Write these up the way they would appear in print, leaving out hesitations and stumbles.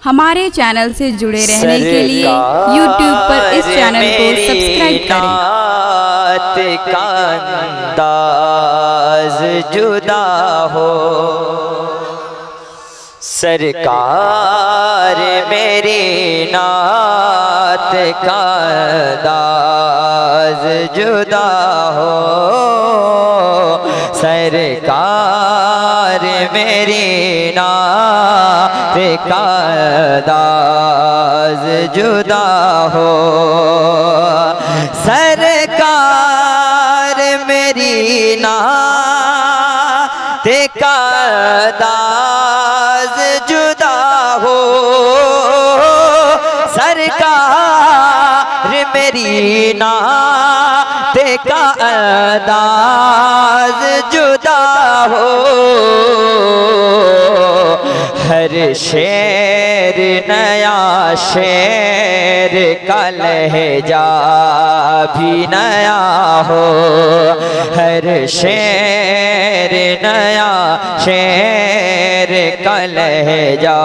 हमारे चैनल से जुड़े रहने के लिए YouTube पर इस चैनल को सब्सक्राइब करें। का अंदाज जुदा हो, सरकार मेरी नात का अंदाज जुदा हो, सरकार मेरी नात का अंदाज जुदा हो, सरकार मेरी नात का अंदाज जुदा हो, सरकार मेरी नात का अंदाज जुदा हो, हर शेर नया शेर का लहजा भी नया हो, हर शेर नया शेर का लहजा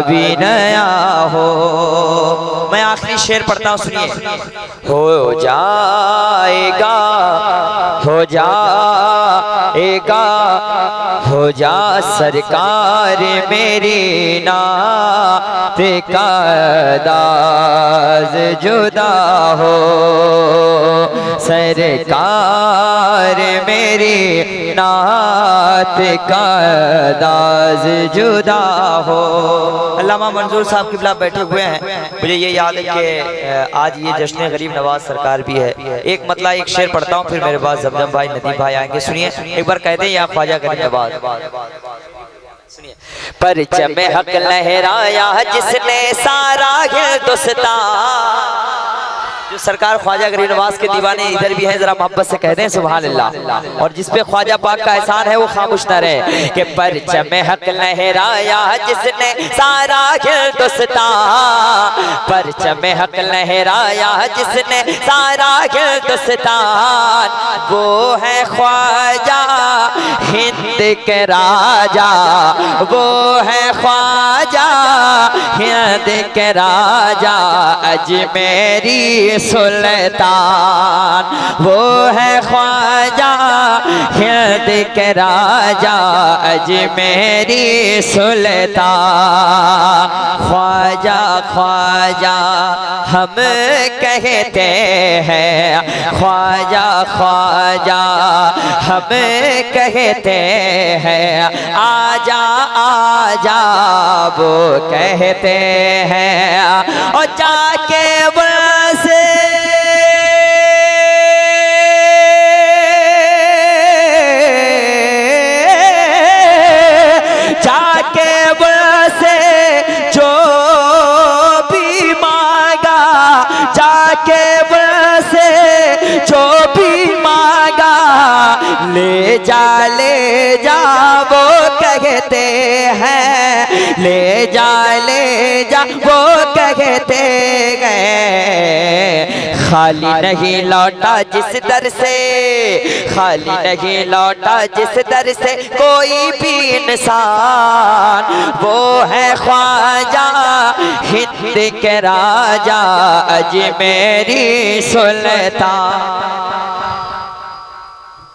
भी नया हो। मैं आखिरी शेर पढ़ता हूँ, सुनिए। हो जाएगा, हो जाएगा, हो जा सरकार मेरी नात का अंदाज जुदा हो, सरकार मेरी नात का अंदाज जुदा हो। अल्लामा मंजूर साहब किबला बैठे हुए हैं। मुझे ये याद है कि आज ये जश्न गरीब नवाज सरकार भी है। एक मतलब एक शेर पढ़ता हूँ, फिर मेरे पास जमजम भाई नदीम भाई आएंगे। सुनिए एक बार कहते हैं या ख्वाजा गरीब नवाज। सुनिए। परचम हक लहराया जिसने सारा हिंदुस्तान। जो सरकार ख्वाजा गरीब नवाज के दीवाने इधर भी हैं, जरा मोहब्बत से कहते हैं सुभान अल्लाह। और जिसपे ख्वाजा पाक का एहसान है वो खामोश न रहे कि परचम हक लहराया जिसने सारा हिंदुस्तान, परचम हक लहराया जिसने सारा हिंदुस्तान, वो है ख्वाजा हिंद के राजा, वो है ख्वाजा हिंद के राजा अजमेरी सुल्तान, वो है ख्वाजा हिंद के राजा अजमेरी सुल्तान। ख्वाजा ख्वाजा हम कहते हैं, ख्वाजा ख्वाजा हम कहते हैं, आजा आजा वो कहते हैं, और जाके बसे जाके बसे जो भी मांगा, जाके बसे जो भी मांगा, ले जा वो कहते हैं, ले जा वो कहते गए। खाली नहीं लौटा जिस दर से, खाली नहीं लौटा जिस दर से कोई भी इंसान, वो है ख्वाजा हिंद के राजा अजमेरी सुल्तान।